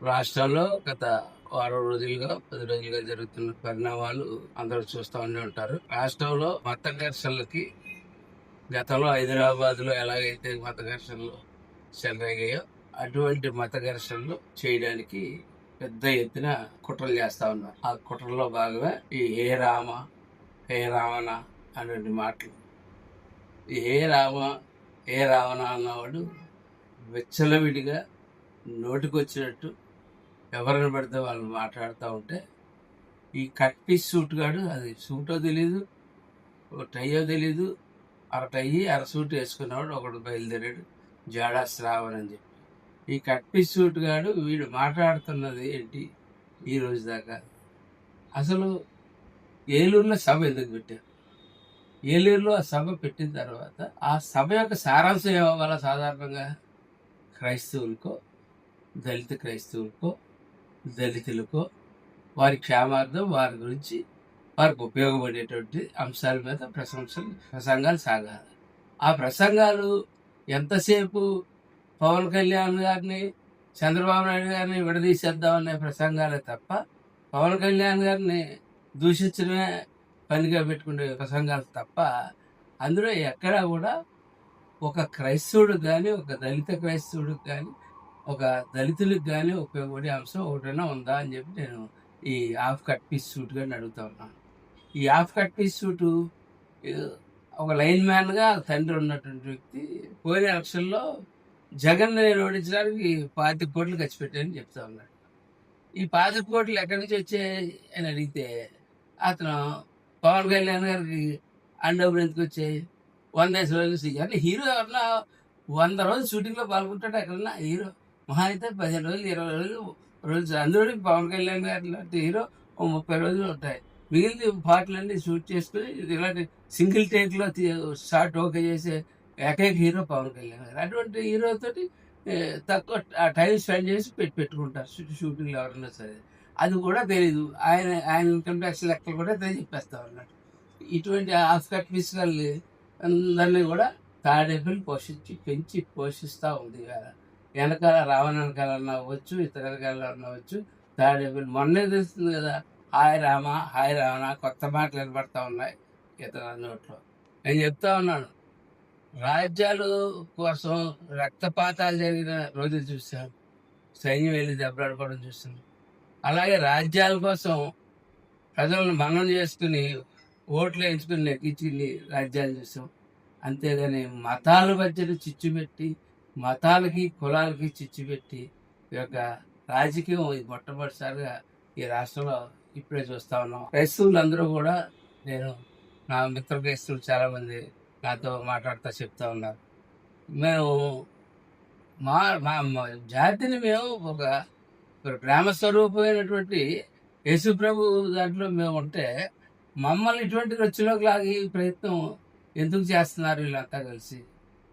రాష్ట్రంలో గత వారం రోజులుగా 10 రోజులుగా జరుగుతున్న పరిణామాలు అందరూ చూస్తూనే ఉంటారు. రాష్ట్రంలో మత ఘర్షణలకి గతంలో హైదరాబాద్ లో ఎలాగైతే మత ఘర్షణలు చెలరేగాయో అటువంటి మత ఘర్షణలు చేయడానికి పెద్ద ఎత్తున కుట్రలు చేస్తా ఉన్నారు. ఆ కుట్రలో భాగంగా ఈ హే రామ హే రావణ అనే మాటలు, ఈ హే రామ హే రావణ అన్నవాడు విచ్చలవిడిగా నోటికొచ్చినట్టు ఎవరిని పడితే వాళ్ళు మాట్లాడుతూ ఉంటే ఈ కట్ పీస్ సూట్ గాడు, అది సూటో తెలీదు, టైయో తెలీదు, అర టై అర సూట్ వేసుకున్నవాడు ఒకడు బయలుదేరాడు, జాడా శ్రావణ్ అని చెప్పి. ఈ కట్ పీస్ సూట్ గాడు వీడు మాట్లాడుతున్నది ఏంటి ఈ రోజు దాకా? అసలు ఏలూరులో సభ ఎందుకు పెట్టారు? ఏలూరులో ఆ సభ పెట్టిన తర్వాత ఆ సభ యొక్క సారాంశం ఏమవ్వాలా? సాధారణంగా క్రైస్తవులకో, దళిత క్రైస్తవులకో, దళితులకో వారి క్షేమార్థం, వారి గురించి వారికి ఉపయోగపడేటువంటి అంశాల మీద ప్రసంగాలు సాగాలి. ఆ ప్రసంగాలు ఎంతసేపు పవన్ కళ్యాణ్ గారిని, చంద్రబాబు నాయుడు గారిని విడదీసేద్దామనే ప్రసంగాలే తప్ప పవన్ కళ్యాణ్ గారిని దూషించడమే పనిగా పెట్టుకునే ప్రసంగాలు తప్ప అందులో ఎక్కడా కూడా ఒక క్రైస్తవుడికి కానీ, ఒక దళిత క్రైస్తవుడికి కానీ, ఒక దళితులకు కానీ ఉపయోగపడే అంశం ఒకటైనా ఉందా అని చెప్పి నేను ఈ హాఫ్ కట్ పీస్ సూట్ గాని అడుగుతా ఉన్నాను. ఈ హాఫ్ కట్ పీస్ సూటు ఒక లైన్ మ్యాన్గా తండ్రి ఉన్నటువంటి వ్యక్తి పోయిన ఎలక్షన్లో జగన్ ఓడించడానికి 25 కోట్లు ఖర్చు పెట్టారని చెప్తా ఉన్నాడు. ఈ 25 కోట్లు ఎక్కడి నుంచి వచ్చాయి అని అడిగితే అతను పవన్ కళ్యాణ్ గారికి డబ్బులు ఎందుకు వచ్చాయి, 100 రోజులు అంటే హీరో ఎవరన్నా 100 రోజులు షూటింగ్లో పాల్గొంటాడు ఎక్కడన్నా హీరో? మహా అయితే 15 రోజులు 20 రోజులు అందులో పవన్ కళ్యాణ్ గారి లాంటి హీరో 30 రోజులు ఉంటాయి. మిగిలిన పాటలన్నీ షూట్ చేసుకుని ఇలాంటి సింగిల్ టేక్లో షార్ట్ ఓకే చేసే ఏకైక హీరో పవన్ కళ్యాణ్ గారు. అటువంటి హీరోతోటి తక్కువ టైం స్పెండ్ చేసి పెట్టుకుంటారు షూటింగ్లో ఎవరన్నా సరే. అది కూడా తెలీదు. ఆయన ఇన్కమ్ ట్యాక్స్ లెక్కలు కూడా చెప్పేస్తా ఉన్నాడు. ఇటువంటి హాఫ్ కట్ పీసులు అందరినీ కూడా తాడేపల్లి పెంచి పోషిస్తూ ఉంది. వెనకాల రావణ వెనకాలన్నా అవ్వచ్చు, ఇతర వెనకాలన్నా అవ్వచ్చు. తాడేపల్లి మొన్నే తెలుస్తుంది కదా, హాయ్ రామ హాయ్ రావణ కొత్త మాటలు వినపడతా ఉన్నాయి ఇతర నోట్లో. నేను చెప్తా ఉన్నాను, రాజ్యాలు కోసం రక్తపాతాలు జరిగిన రోజులు చూసాం, సైన్యం వెళ్ళి దెబ్బలాడుకోవడం చూసాం. అలాగే రాజ్యాల కోసం ప్రజలను మనం చేసుకుని ఓట్లు వేయించుకుని నెగ్గించి రాజ్యాలు చూసాం. అంతేగాని మతాల మధ్యన చిచ్చు పెట్టి, మతాలకి కులాలకి చిచ్చు పెట్టి ఈ యొక్క రాజకీయం మొట్టమొదటిసారిగా ఈ రాష్ట్రంలో ఇప్పుడే చూస్తా ఉన్నాం. క్రైస్తవులందరూ కూడా, నేను నా మిత్ర క్రైస్తవులు చాలామంది నాతో మాట్లాడుతూ చెప్తా ఉన్నారు, మేము మా మా జాతిని మేము ఒక ప్రేమ స్వరూపమైనటువంటి యేసు ప్రభు దాంట్లో మేము ఉంటే మమ్మల్ని ఇటువంటి రొచ్చులోకి లాగి ప్రయత్నం ఎందుకు చేస్తున్నారు వీళ్ళంతా కలిసి?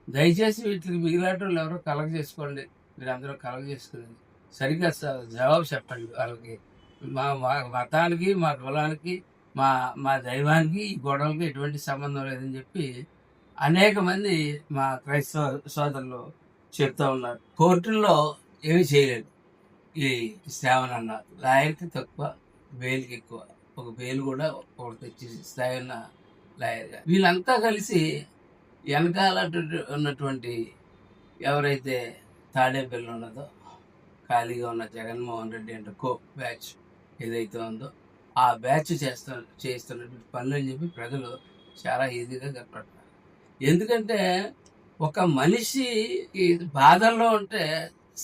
దయచేసి వీటికి మిగిలినటువంటి ఎవరో కలగ చేసుకోండి, మీరందరూ కలగ చేసుకుని సరిగ్గా జవాబు చెప్పండి వాళ్ళకి. మా మతానికి, మా కులానికి, మా దైవానికి ఈ గొడవలకి ఎటువంటి సంబంధం లేదని చెప్పి అనేక మంది మా క్రైస్తవ సోదరులు చెప్తా ఉన్నారు. కోర్టుల్లో ఏమీ చేయలేదు ఈ శ్రావణ్ అన్న. లాయర్కి తక్కువ, బెయిల్కి ఎక్కువ. ఒక బెయిల్ కూడా ఒకటి తెచ్చి స్థాయిన్న లాయర్గా వీళ్ళంతా కలిసి వెనకాల ఉన్నటువంటి ఎవరైతే తాడేపల్లి ఉన్నదో ఖాళీగా ఉన్న జగన్మోహన్ రెడ్డి అంటే బ్యాచ్ ఏదైతే ఉందో ఆ బ్యాచ్ చేస్తున్నటువంటి పనులు అని చెప్పి ప్రజలు చాలా ఈజీగా కనపడుతున్నారు. ఎందుకంటే ఒక మనిషి ఈ బాధల్లో ఉంటే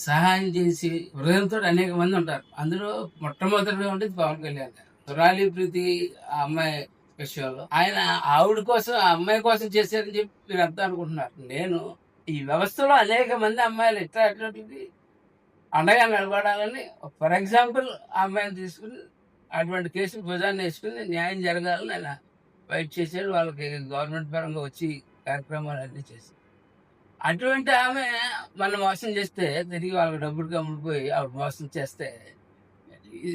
సహాయం చేసి హృదయంతో అనేక మంది ఉంటారు. అందులో మొట్టమొదటిగా ఉండేది పవన్ కళ్యాణ్ గారు. సురాలి ప్రీతి ఆ అమ్మాయి విషయంలో ఆయన ఆవిడ కోసం, ఆ అమ్మాయి కోసం చేశారని చెప్పి మీరు అంతా అనుకుంటున్నారు. నేను ఈ వ్యవస్థలో అనేక మంది అమ్మాయిలు ఇట్లాంటిది అండగా నిలబడాలని, ఫర్ ఎగ్జాంపుల్ ఆ అమ్మాయిని తీసుకుని అటువంటి కేసులు భుజాన్ని వేసుకుని న్యాయం జరగాలని ఆయన ఫైట్ చేశాడు. వాళ్ళకి గవర్నమెంట్ పరంగా వచ్చి కార్యక్రమాలు అన్నీ చేశారు. అటువంటి ఆమె మనం మోసం చేస్తే తిరిగి వాళ్ళకి డబ్బులు కమ్ముడిపోయి ఆవిడ మోసం చేస్తే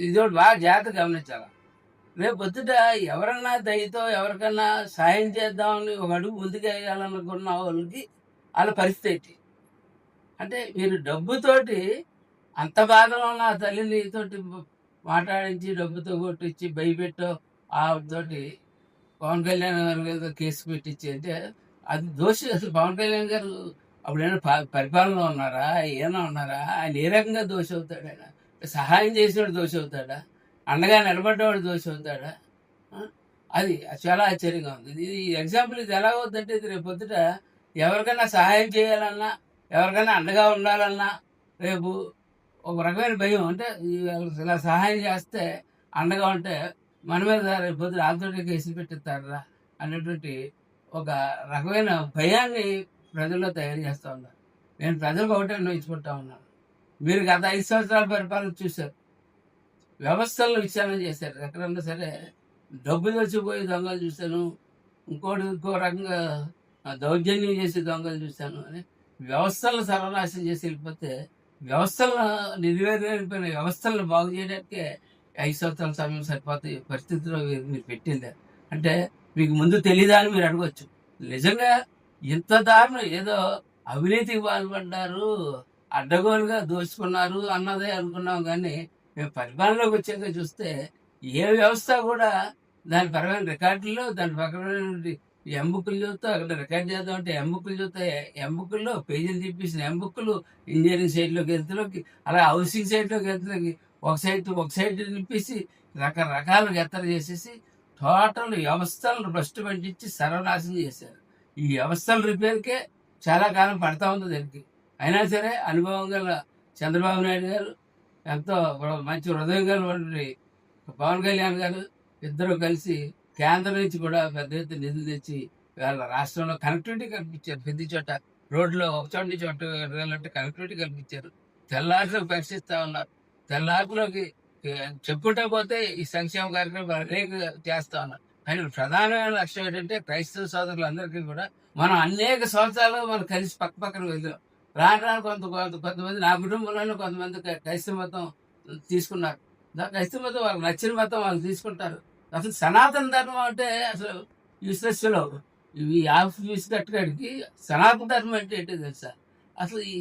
ఇది ఒకటి బాగా జాగ్రత్త గమనించాలి. రేపు పొద్దుట ఎవరన్నా దయతో ఎవరికన్నా సాయం చేద్దామని ఒక అడుగు ముందుకు వేయాలనుకున్న వాళ్ళకి వాళ్ళ పరిస్థితి ఏంటి అంటే, మీరు డబ్బుతోటి అంత బాధలో ఉన్న ఆ తల్లిని తోటి మాట్లాడించి డబ్బుతో కొట్టించి భయపెట్టో ఆవిడతోటి పవన్ కళ్యాణ్ గారి మీద కేసు పెట్టించి అంటే అది దోషి. అసలు పవన్ కళ్యాణ్ గారు అప్పుడైనా పరిపాలనలో ఉన్నారా, ఏమైనా ఉన్నారా? ఆయన ఏ రకంగా దోషి అవుతాడు? ఆయన సహాయం చేసేవాడు దోషి అవుతాడా? అండగా నిలబడ్డవాడు దోషి అవుతాడా? ఆ? అది చాలా ఆశ్చర్యంగా ఉంది. ఇది ఎగ్జాంపుల్ ఇది ఎలా అవుతుందంటే, ఇది రేపు పొద్దుట ఎవరికైనా సహాయం చేయాలన్నా, ఎవరికైనా అండగా ఉండాలన్నా రేపు ఒక రకమైన భయం. అంటే ఇలా సహాయం చేస్తే, అండగా ఉంటే మన మీద రేపు పొద్దున ఆల్తోటి కేసులు పెట్టిస్తారా అనేటువంటి ఒక రకమైన భయాన్ని ప్రజల్లో తయారు చేస్తూ ఉన్నారు. నేను ప్రజలకు ఒకటే అన్వయించుకుంటా ఉన్నాను. మీరు గత 5 సంవత్సరాల పరిపాలన చూశారు. వ్యవస్థలను విచ్ఛిన్నం చేశారు. ఎక్కడన్నా సరే డబ్బులు వచ్చిపోయి దొంగలు చూశాను, ఇంకో రకంగా దౌర్జన్యం చేసి దొంగలు చూశాను అని వ్యవస్థలను సర్వనాశనం చేసి వెళ్ళిపోతే, వ్యవస్థలను నిర్వీర్యమైపోయిన వ్యవస్థలను బాగు చేయడానికే 5 సంవత్సరాల సమయం సరిపోతాయి పరిస్థితిలో మీరు పెట్టింది. అంటే మీకు ముందు తెలీదా అని మీరు అడగచ్చు. నిజంగా ఇంత దారుణం ఏదో అవినీతికి పాల్పడ్డారు, అడ్డగోలుగా దోచుకున్నారు అన్నదే అనుకున్నాం. కానీ మేము పరిపాలనలోకి వచ్చాక చూస్తే ఏ వ్యవస్థ కూడా దాని పరమైన రికార్డుల్లో దాని పక్కన ఎంబుక్కులు చూస్తే అక్కడ రికార్డ్ చేద్దాం అంటే ఎంబుక్కులు చూస్తే ఎంబుక్కుల్లో పేజీలు తీపిసిన ఎంబుక్కులు ఇంజనీరింగ్ సైడ్లోకి వెళ్తులోకి, అలా హౌసింగ్ సైడ్లోకి వెళ్తులోకి ఒక సైడ్ నింపేసి రకరకాలుగా ఎత్తర చేసేసి టోటల్ వ్యవస్థలను భ్రష్టు పట్టించి సర్వనాశనం చేశారు. ఈ వ్యవస్థల రిపేర్కే చాలా కాలం పడతా ఉంది దానికి. అయినా సరే అనుభవం గల చంద్రబాబు నాయుడు గారు, ఎంతో మంచి హృదయం గల పవన్ కళ్యాణ్ గారు ఇద్దరు కలిసి కేంద్రం నుంచి కూడా పెద్ద ఎత్తున నిధులు తెచ్చి వాళ్ళ రాష్ట్రంలో కనెక్టివిటీ కల్పించారు. ప్రతి చోట రోడ్లో ఒక చోట నుంచి చోట వెళ్ళాలంటే కనెక్టివిటీ కల్పించారు. తెల్లారిలోకి ప్రశ్నిస్తూ ఉన్నారు. తెల్లారిలోకి చెప్పుకుంటా పోతే ఈ సంక్షేమ కార్యక్రమం అనేక చేస్తా ఉన్నారు. కానీ ప్రధానమైన లక్ష్యం ఏంటంటే క్రైస్తవ సోదరులందరికీ కూడా మనం అనేక సంవత్సరాలు మనం కలిసి పక్క పక్కన వెళ్ళాం. రాను కొంతమంది నా కుటుంబంలోనే కొంతమంది క్రైస్తవ మతం తీసుకున్నారు. క్రైస్తవ మతం వాళ్ళకి నచ్చిన మతం వాళ్ళు తీసుకుంటారు. అసలు సనాతన ధర్మం అంటే అసలు యూస్లెస్లో ఈ ఆఫీస్ కట్టుకాడికి సనాతన ధర్మం అంటే ఏంటో తెలుసా? అసలు ఈ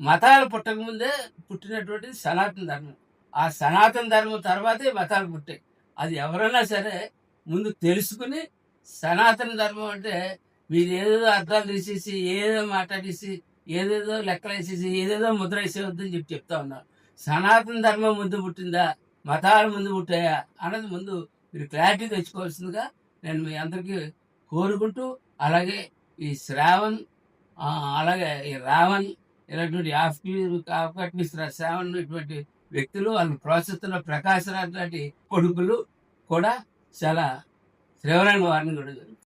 మతాలు పుట్టకముందే పుట్టినటువంటిది సనాతన ధర్మం. ఆ సనాతన ధర్మం తర్వాతే మతాలు పుట్టాయి. అది ఎవరైనా సరే ముందు తెలుసుకుని, సనాతన ధర్మం అంటే మీరు ఏదేదో అర్థాలు తీసేసి, ఏదేదో మాట్లాడేసి, ఏదేదో లెక్కలు వేసేసి, ఏదేదో ముద్ర వేసేవద్దని చెప్తా ఉన్నారు. సనాతన ధర్మం ముందు పుట్టిందా, మతాలు ముందు పుట్టాయా అన్నది ముందు మీరు క్లారిటీ తెచ్చుకోవాల్సిందిగా నేను మీ అందరికీ కోరుకుంటూ, అలాగే ఈ శ్రావణ్, అలాగే ఈ రావణ్, ఇలాంటి ఆఫ్ఘట్ని శ్రావణ్ ఇటువంటి వ్యక్తులు, వాళ్ళు ప్రోత్సహిస్తున్న ప్రకాశ్ రాజ్ లాంటి కొడుకులు కూడా చాలా తీవ్రంగా వారిని కూడా